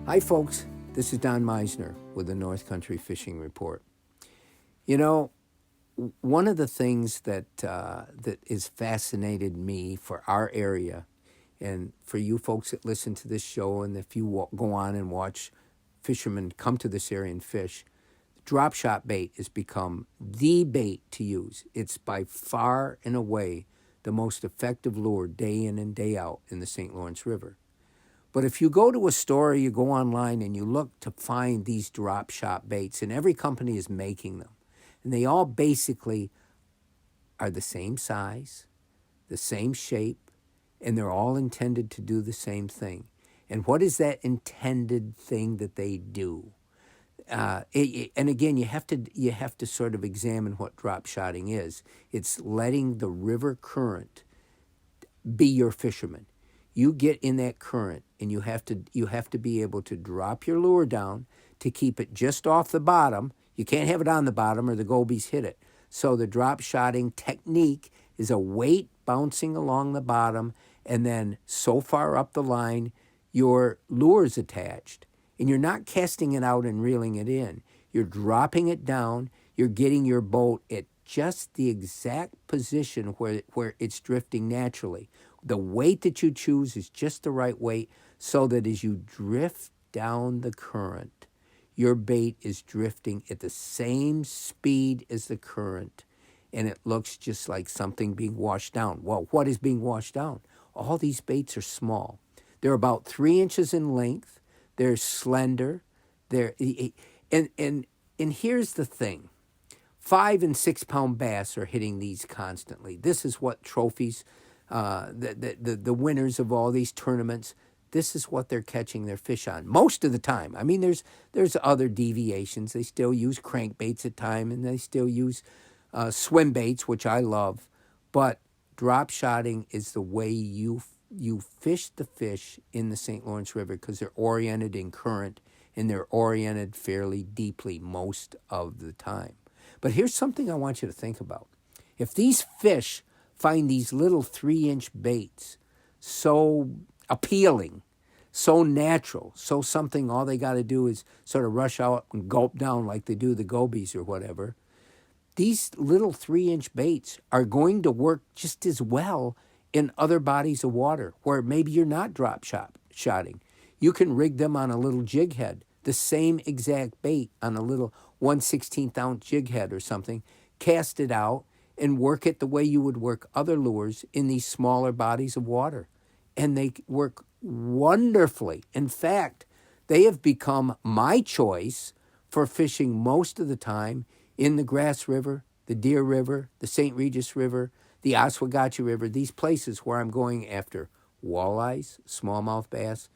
Hi, folks. This is Don Meissner with the North Country Fishing Report. You know, one of the things that is fascinated me for our area, and for you folks that listen to this show, and if you go on and watch fishermen come to this area and fish, drop shot bait has become the bait to use. It's by far and away the most effective lure day in and day out in the St. Lawrence River. But if you go to a store, you go online and you look to find these drop shot baits, and every company is making them. And they all basically are the same size, the same shape, and they're all intended to do the same thing. And what is that intended thing that they do? And again, you have to sort of examine what drop shotting is. It's letting the river current be your fisherman. You get in that current, and you have to be able to drop your lure down to keep it just off the bottom. You can't have it on the bottom or the gobies hit it. So the drop shotting technique is a weight bouncing along the bottom, and then so far up the line, your lure is attached. And you're not casting it out and reeling it in. You're dropping it down. You're getting your boat at just the exact position where it's drifting naturally. The weight that you choose is just the right weight so that as you drift down the current, your bait is drifting at the same speed as the current, and it looks just like something being washed down. Well, what is being washed down? All these baits are small. They're about 3 inches in length. They're slender. And here's the thing. 5 and 6 pound bass are hitting these constantly. This is what trophies, the winners of all these tournaments, this is what they're catching their fish on most of the time. I mean, there's other deviations. They still use crankbaits at times, and they still use swim baits, which I love. But drop shotting is the way you fish the fish in the St. Lawrence River because they're oriented in current, and they're oriented fairly deeply most of the time. But here's something I want you to think about. If these fish find these little 3-inch baits so appealing, so natural, so something all they got to do is sort of rush out and gulp down like they do the gobies or whatever, these little 3-inch baits are going to work just as well in other bodies of water where maybe you're not drop shotting. You can rig them on a little jig head, the same exact bait on a little 1/16 ounce jig head or something, cast it out and work it the way you would work other lures in these smaller bodies of water. And they work wonderfully. In fact, they have become my choice for fishing most of the time in the Grass River, the Deer River, the St. Regis River, the Oswegatchie River, these places where I'm going after walleyes, smallmouth bass,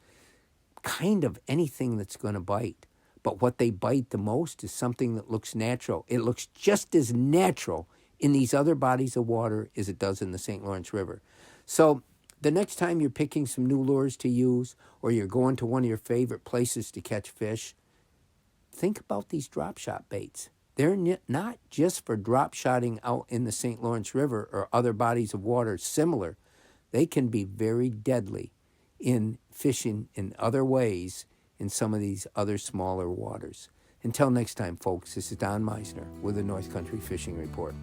kind of anything that's going to bite. But what they bite the most is something that looks natural. It looks just as natural in these other bodies of water as it does in the St. Lawrence River. So the next time you're picking some new lures to use, or you're going to one of your favorite places to catch fish, think about these drop shot baits. They're not just for drop shotting out in the St. Lawrence River or other bodies of water similar. They can be very deadly in fishing in other ways in some of these other smaller waters. Until next time, folks, this is Don Meissner with the North Country Fishing Report.